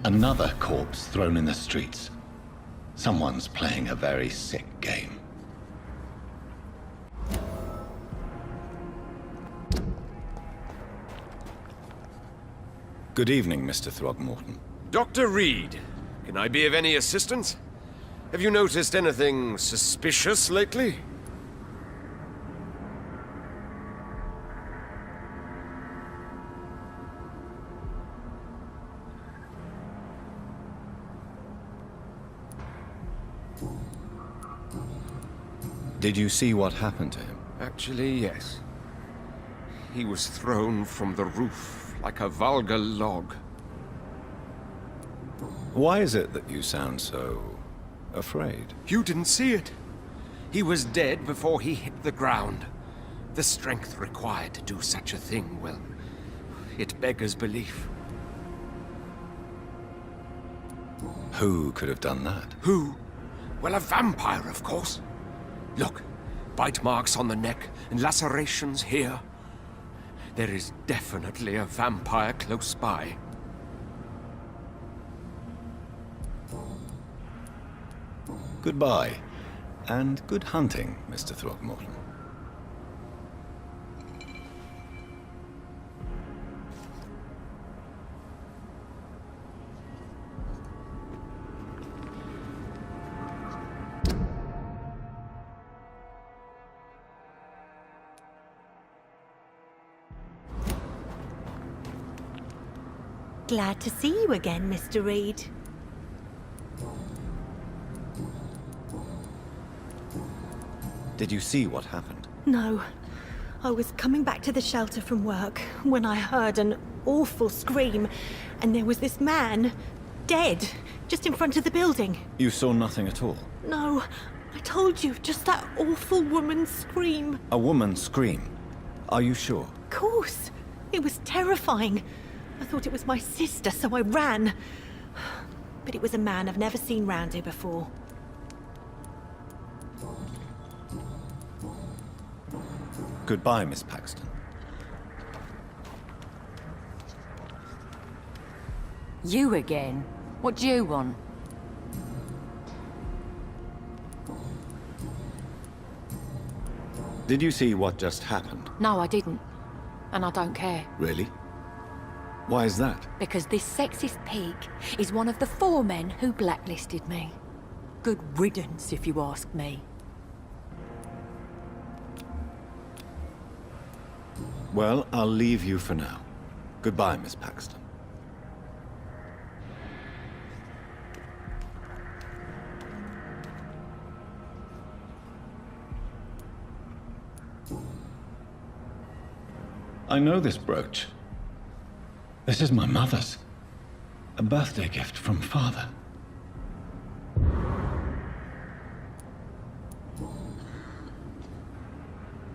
Another corpse thrown in the streets. Someone's playing a very sick game. Good evening, Mr. Throgmorton. Dr. Reed, can I be of any assistance? Have you noticed anything suspicious lately? Did you see what happened to him? Actually, yes. He was thrown from the roof like a vulgar log. Why is it that you sound so afraid? You didn't see it. He was dead before he hit the ground. The strength required to do such a thing, well, it beggars belief. Who could have done that? Who? Well, a vampire, of course. Look, bite marks on the neck and lacerations here. There is definitely a vampire close by. Goodbye, and good hunting, Mr. Throgmorton. Glad to see you again, Mr. Reed. Did you see what happened? No. I was coming back to the shelter from work when I heard an awful scream, and there was this man, dead, just in front of the building. You saw nothing at all? No, I told you, just that awful woman's scream. A woman scream? Are you sure? Of course. It was terrifying. I thought it was my sister, so I ran. But it was a man I've never seen round here before. Goodbye, Miss Paxton. You again? What do you want? Did you see what just happened? No, I didn't. And I don't care. Really? Why is that? Because this sexist pig is one of the 4 men who blacklisted me. Good riddance, if you ask me. Well, I'll leave you for now. Goodbye, Miss Paxton. I know this brooch. This is my mother's. A birthday gift from father.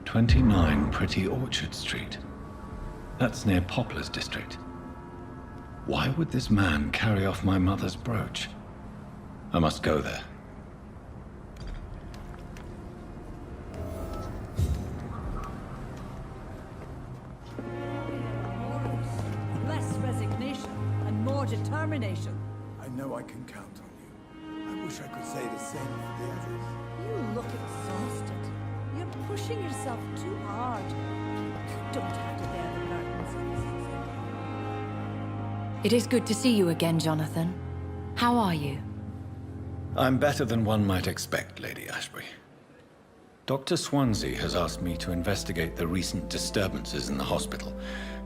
"29 Pretty Orchard Street. That's near Poplar's district. Why would this man carry off my mother's brooch? I must go there. Less resignation and more determination. I know I can count on you. I wish I could say the same for the others. You look exhausted. You're pushing yourself too hard. You don't have to bear the burdens of this. It is good to see you again, Jonathan. How are you? I'm better than one might expect, Lady Ashbury. Dr. Swansea has asked me to investigate the recent disturbances in the hospital,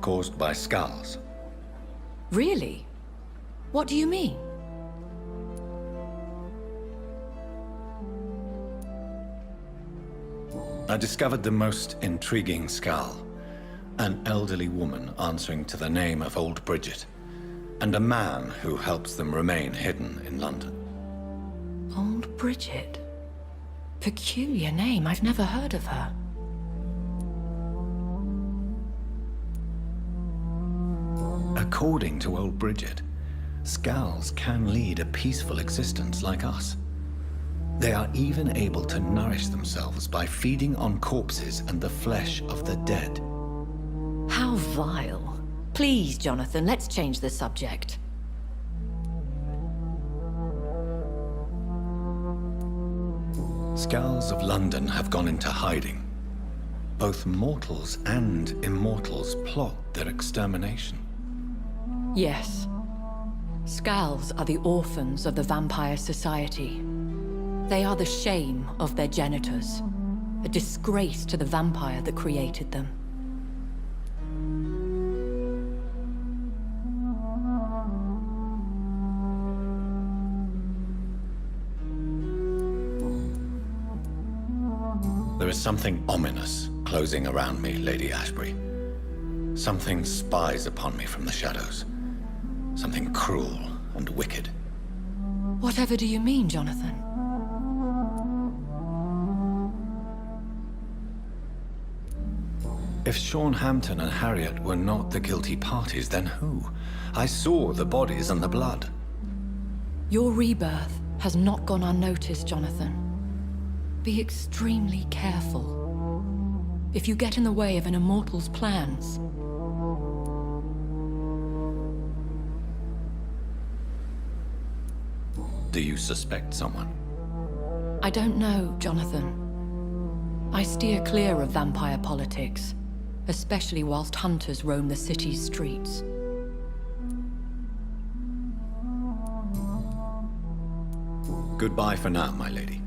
caused by skulls. Really? What do you mean? I discovered the most intriguing skull. An elderly woman answering to the name of Old Bridget, and a man who helps them remain hidden in London. Old Bridget? Peculiar name. I've never heard of her. According to Old Bridget, skulls can lead a peaceful existence like us. They are even able to nourish themselves by feeding on corpses and the flesh of the dead. How vile. Please, Jonathan, let's change the subject. Scows of London have gone into hiding. Both mortals and immortals plot their extermination. Yes. Scowls are the orphans of the Vampire Society. They are the shame of their genitors, a disgrace to the vampire that created them. There is something ominous closing around me, Lady Ashbury. Something spies upon me from the shadows. Something cruel and wicked. Whatever do you mean, Jonathan? If Sean Hampton and Harriet were not the guilty parties, then who? I saw the bodies and the blood. Your rebirth has not gone unnoticed, Jonathan. Be extremely careful. If you get in the way of an immortal's plans... Do you suspect someone? I don't know, Jonathan. I steer clear of vampire politics, especially whilst hunters roam the city's streets. Goodbye for now, my lady.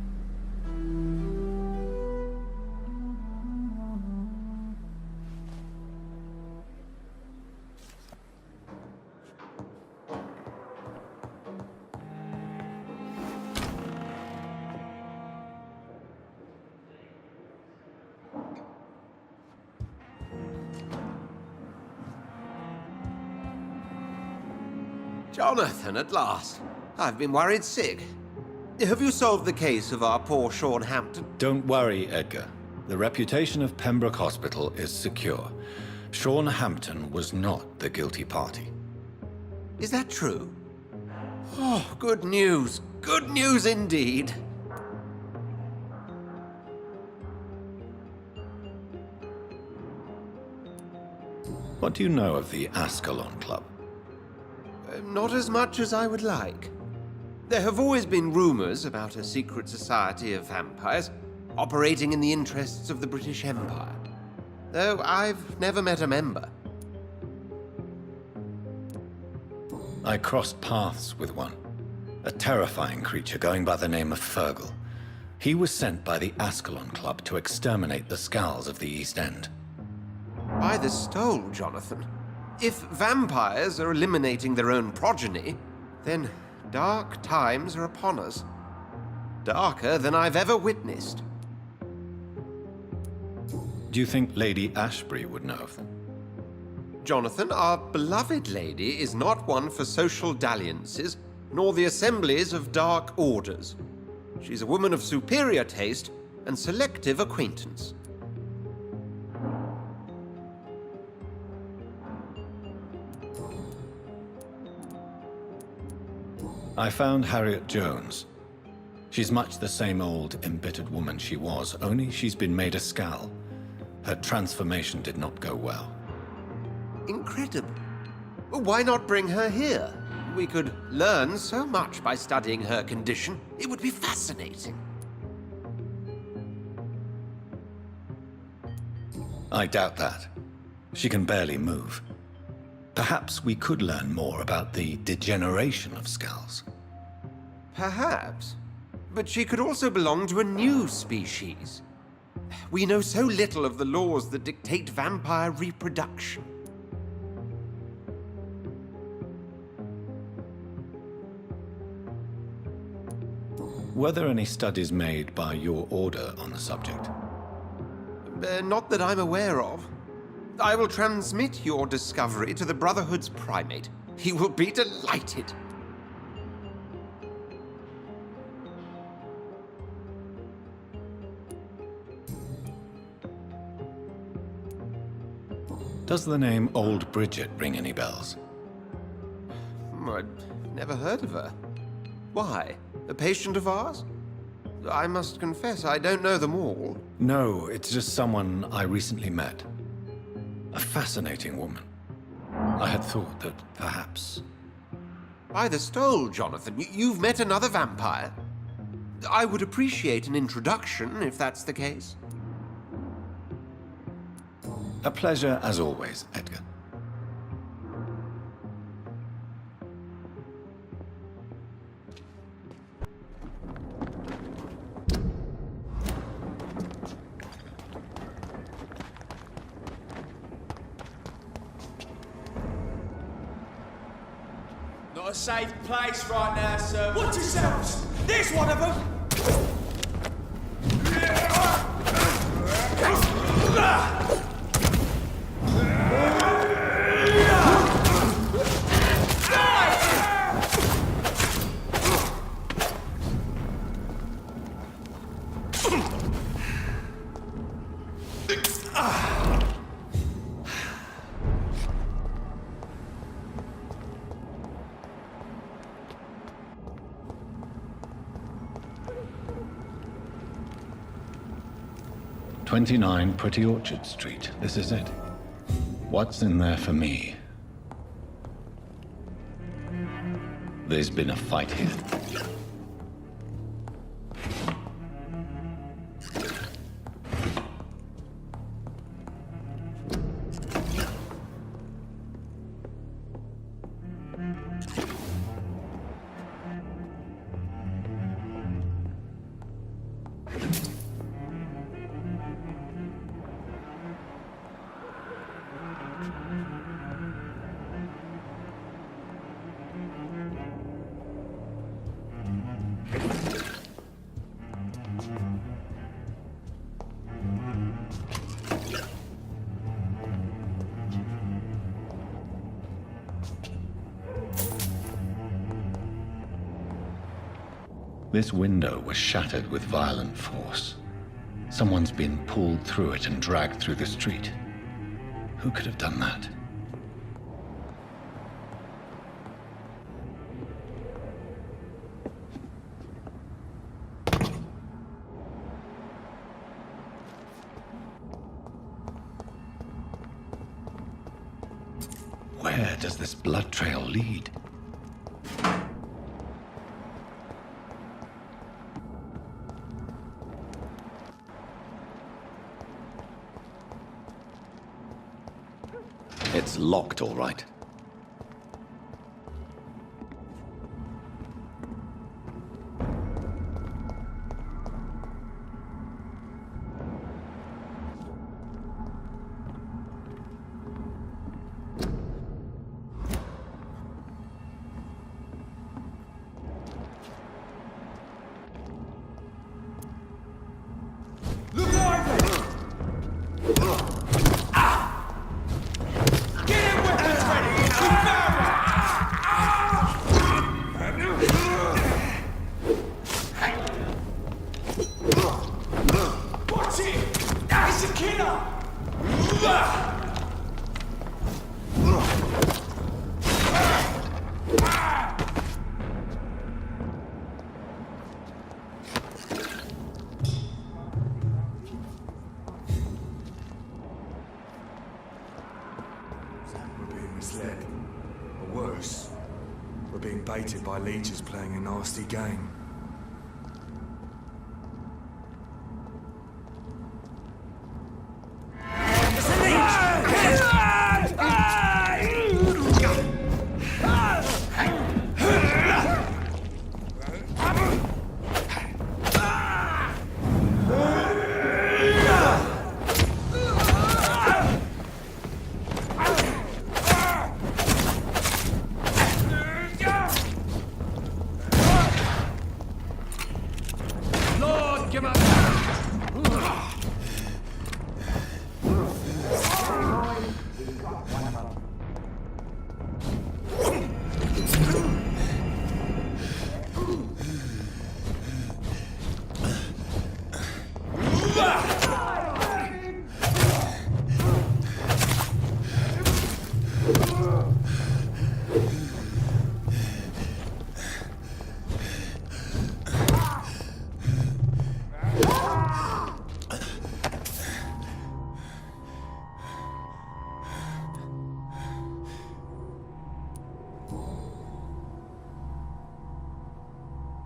Jonathan, at last. I've been worried sick. Have you solved the case of our poor Sean Hampton? Don't worry, Edgar. The reputation of Pembroke Hospital is secure. Sean Hampton was not the guilty party. Is that true? Oh, good news. Good news indeed. What do you know of the Ascalon Club? Not as much as I would like. There have always been rumors about a secret society of vampires operating in the interests of the British Empire, though I've never met a member. I crossed paths with one. A terrifying creature going by the name of Fergal. He was sent by the Ascalon Club to exterminate the Scowls of the East End. By the stole, Jonathan. If vampires are eliminating their own progeny, then dark times are upon us. Darker than I've ever witnessed. Do you think Lady Ashbury would know of them? Jonathan, our beloved lady is not one for social dalliances, nor the assemblies of dark orders. She's a woman of superior taste and selective acquaintance. I found Harriet Jones. She's much the same old, embittered woman she was, only she's been made a Scowl. Her transformation did not go well. Incredible. Why not bring her here? We could learn so much by studying her condition. It would be fascinating. I doubt that. She can barely move. Perhaps we could learn more about the degeneration of Scowls. Perhaps. But she could also belong to a new species. We know so little of the laws that dictate vampire reproduction. Were there any studies made by your order on the subject? Not that I'm aware of. I will transmit your discovery to the Brotherhood's primate. He will be delighted. Does the name Old Bridget ring any bells? I'd never heard of her. Why? A patient of ours? I must confess, I don't know them all. No, it's just someone I recently met. A fascinating woman. I had thought that perhaps... By the stole, Jonathan, you've met another vampire? I would appreciate an introduction, if that's the case. A pleasure as always, Edgar. Not a safe place right now, sir. Watch yourselves! There's one of them! "29 Pretty Orchard Street. This is it. What's in there for me? There's been a fight here. This window was shattered with violent force. Someone's been pulled through it and dragged through the street. Who could have done that? Where does this blood trail lead? It's locked, all right. Misled. Or worse, we're being baited by leeches playing a nasty game.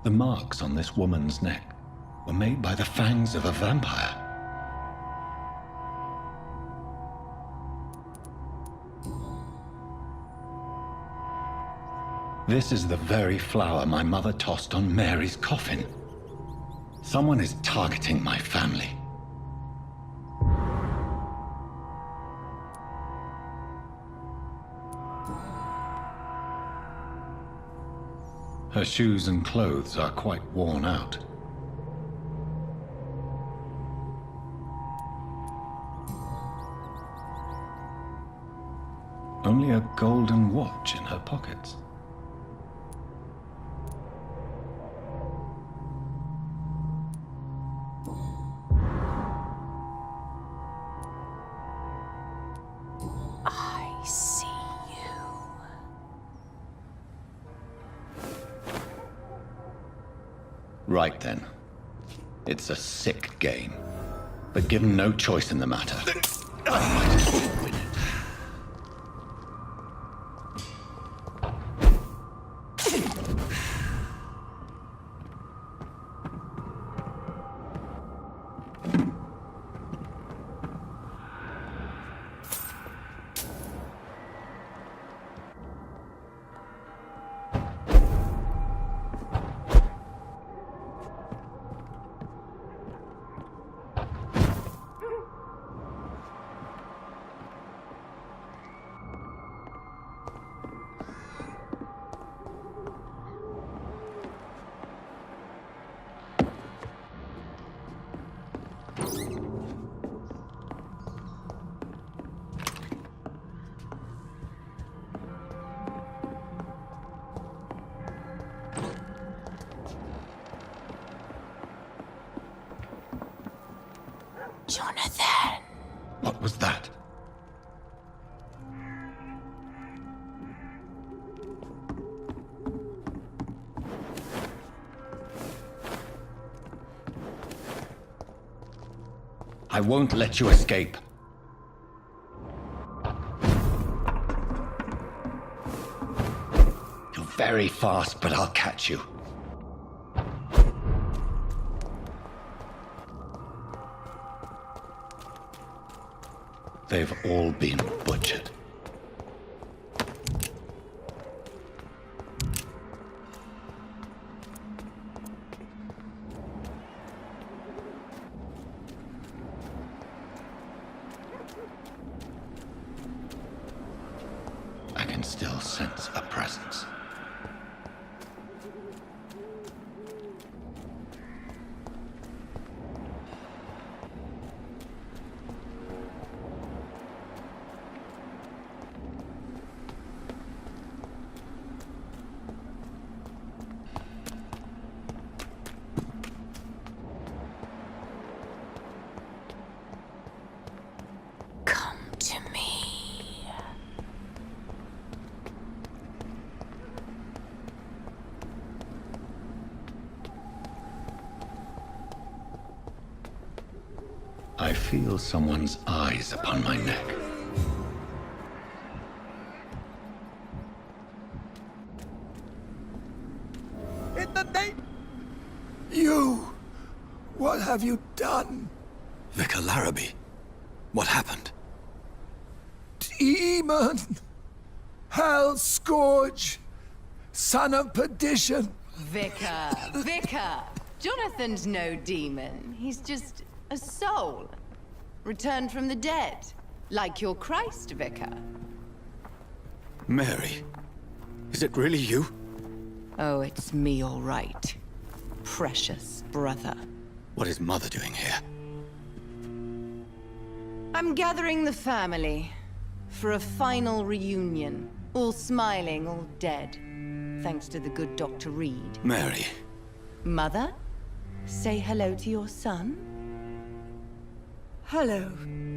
The marks on this woman's neck were made by the fangs of a vampire. This is the very flower my mother tossed on Mary's coffin. Someone is targeting my family. Her shoes and clothes are quite worn out. Only a golden watch in her pockets. I see you. Right then. It's a sick game. But given no choice in the matter, I might as well win it. Jonathan. What was that? I won't let you escape. You're very fast, but I'll catch you. They've all been butchered. I can still sense a presence. Come to me. I feel someone's eyes upon my neck. In the name... You! What have you done? Vicar Larrabee, what happened? Demon! Hell Scourge! Son of perdition! Vicar! Jonathan's no demon. He's just a soul. Returned from the dead. Like your Christ, Vicar. Mary, is it really you? Oh, it's me, all right. Precious brother. What is Mother doing here? I'm gathering the family for a final reunion. All smiling, all dead. Thanks to the good Dr. Reed. Mary. Mother, say hello to your son. Hello,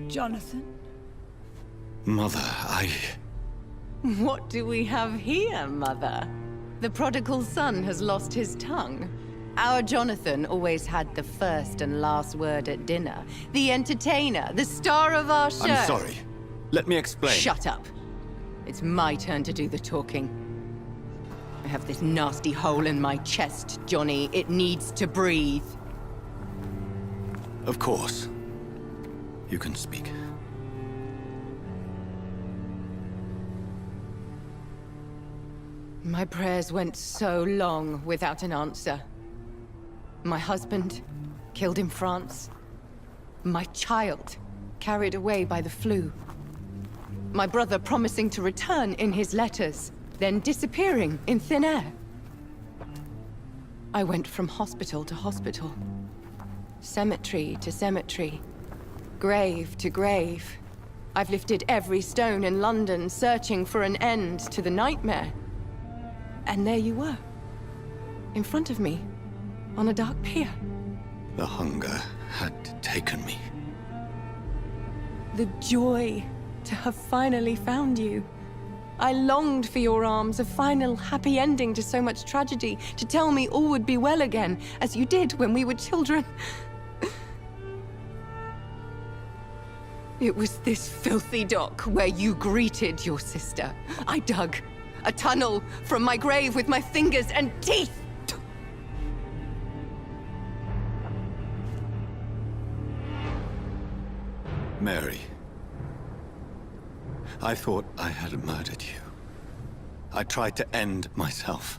Jonathan. Mother, What do we have here, Mother? The prodigal son has lost his tongue. Our Jonathan always had the first and last word at dinner. The entertainer, the star of our show. I'm sorry. Let me explain. Shut up. It's my turn to do the talking. I have this nasty hole in my chest, Johnny. It needs to breathe. Of course. You can speak. My prayers went so long without an answer. My husband, killed in France. My child, carried away by the flu. My brother promising to return in his letters, then disappearing in thin air. I went from hospital to hospital. Cemetery to cemetery. Grave to grave. I've lifted every stone in London, searching for an end to the nightmare. And there you were. In front of me. On a dark pier. The hunger had taken me. The joy to have finally found you. I longed for your arms, a final happy ending to so much tragedy, to tell me all would be well again, as you did when we were children. It was this filthy dock where you greeted your sister. I dug a tunnel from my grave with my fingers and teeth. Mary. I thought I had murdered you. I tried to end myself.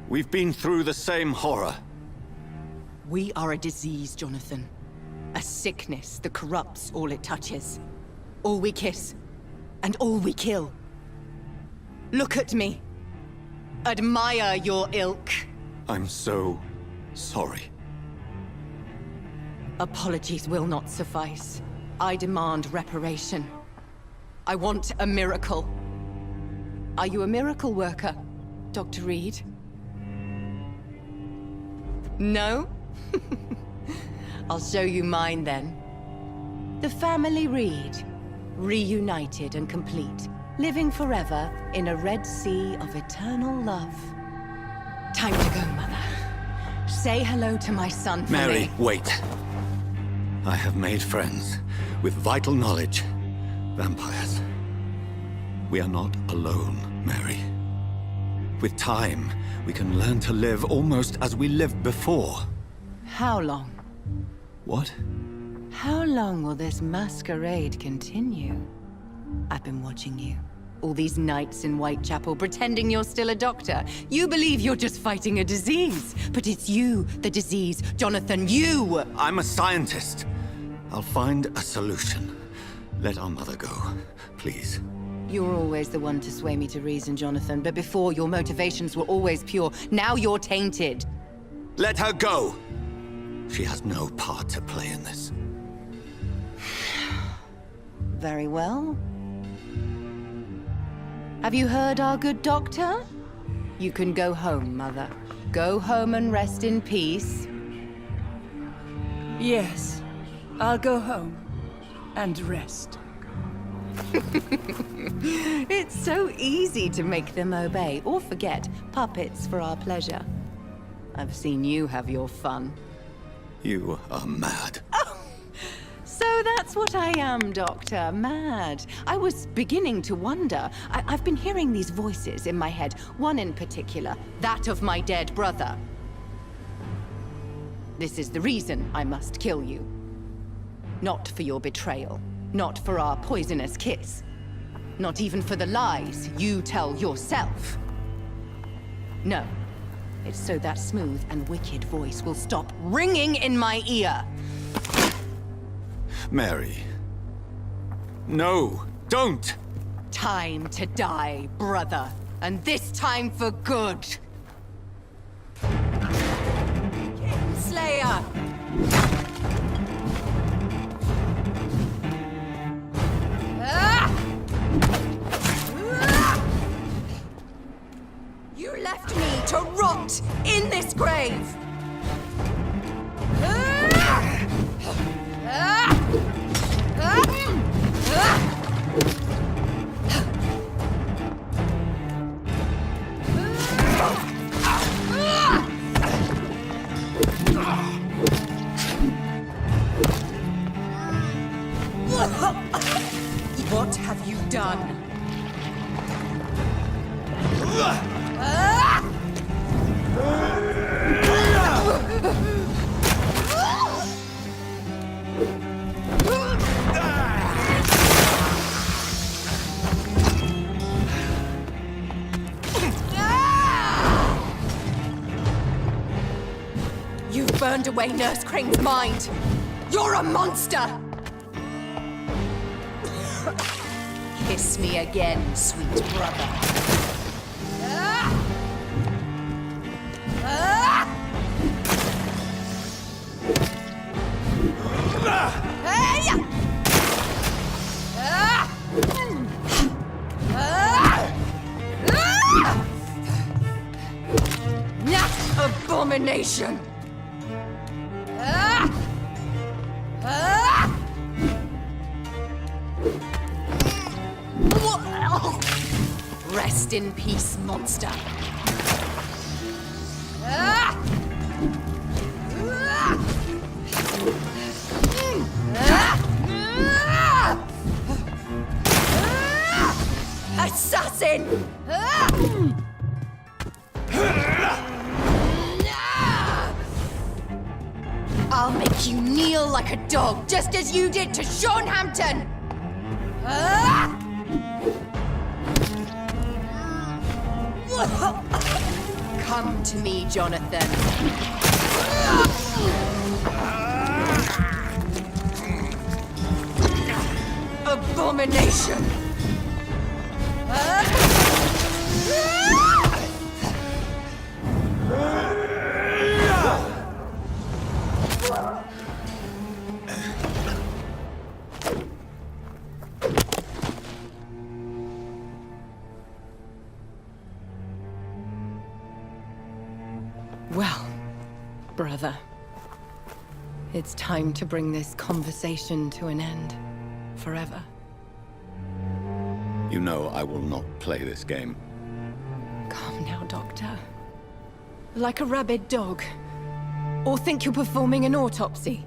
We've been through the same horror. We are a disease, Jonathan. A sickness that corrupts all it touches. All we kiss, and all we kill. Look at me. Admire your ilk. I'm so sorry. Apologies will not suffice. I demand reparation. I want a miracle. Are you a miracle worker, Dr. Reed? No? I'll show you mine then. The family Reed, reunited and complete, living forever in a red sea of eternal love. Time to go, Mother. Say hello to my son for Mary, me. wait. I have made friends with vital knowledge. Vampires. We are not alone, Mary. With time, we can learn to live almost as we lived before. How long? What? How long will this masquerade continue? I've been watching you. All these nights in Whitechapel, pretending you're still a doctor. You believe you're just fighting a disease. But it's you, the disease. Jonathan, you! I'm a scientist. I'll find a solution. Let our mother go, please. You're always the one to sway me to reason, Jonathan. But before, your motivations were always pure. Now you're tainted. Let her go! She has no part to play in this. Very well. Have you heard our good doctor? You can go home, Mother. Go home and rest in peace. Yes, I'll go home and rest. It's so easy to make them obey or forget puppets for our pleasure. I've seen you have your fun. You are mad. So that's what I am, Doctor. Mad. I was beginning to wonder. I've been hearing these voices in my head, one in particular, that of my dead brother. This is the reason I must kill you. Not for your betrayal. Not for our poisonous kiss. Not even for the lies you tell yourself. No. It's so that smooth and wicked voice will stop ringing in my ear. Mary. No, don't! Time to die, brother. And this time for good. Slayer! You left me to rot in this grave! What have you done? burned away Nurse Crane's mind. You're a monster! Kiss me again, sweet brother. Abomination! Rest in peace, monster. Assassin! I'll make you kneel like a dog, just as you did to Sean Hampton! Come to me, Jonathan. Abomination! Well, brother, it's time to bring this conversation to an end. Forever. You know I will not play this game. Calm now, Doctor. Like a rabid dog. Or think you're performing an autopsy.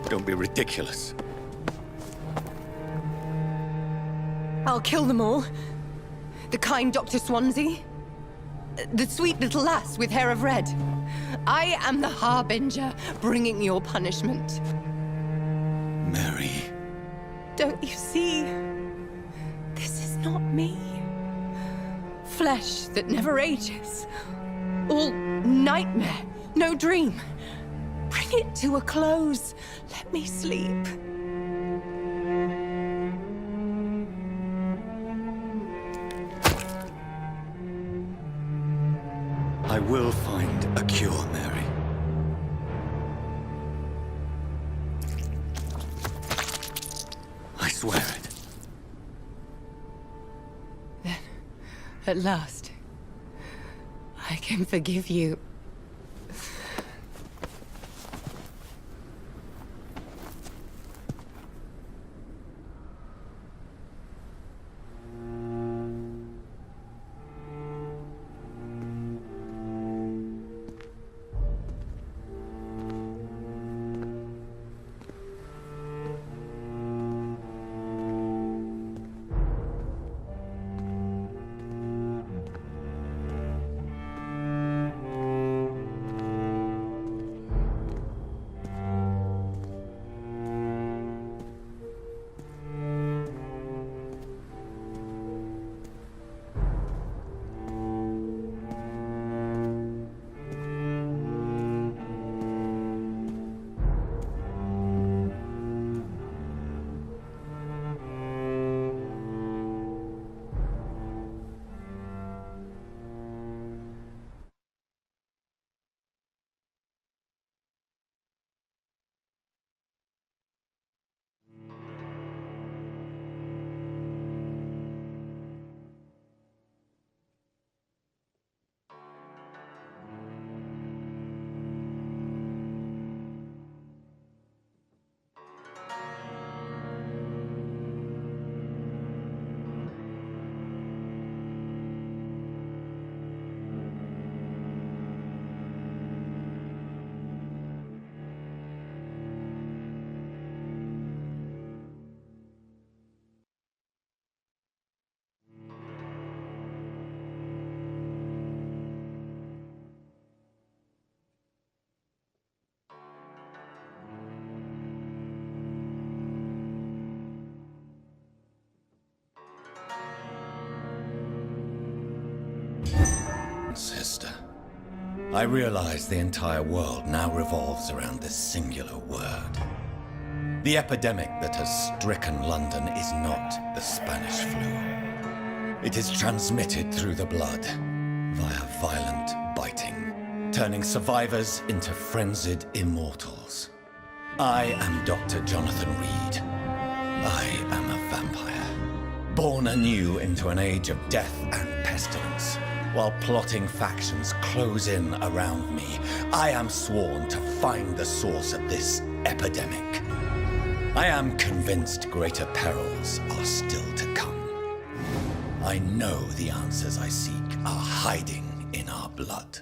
Don't be ridiculous. I'll kill them all. The kind Dr. Swansea. The sweet little lass with hair of red. I am the Harbinger, bringing your punishment. Mary. Don't you see? This is not me. Flesh that never ages. All nightmare, no dream. Bring it to a close. Let me sleep. I will find a cure, Mary. I swear it. Then, at last, I can forgive you. Sister. I realize the entire world now revolves around this singular word. The epidemic that has stricken London is not the Spanish flu. It is transmitted through the blood, via violent biting, turning survivors into frenzied immortals. I am Dr. Jonathan Reed. I am a vampire, born anew into an age of death and pestilence. While plotting factions close in around me, I am sworn to find the source of this epidemic. I am convinced greater perils are still to come. I know the answers I seek are hiding in our blood.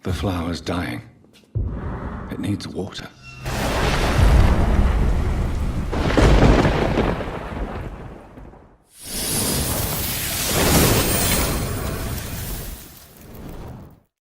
The flower's dying. It needs water.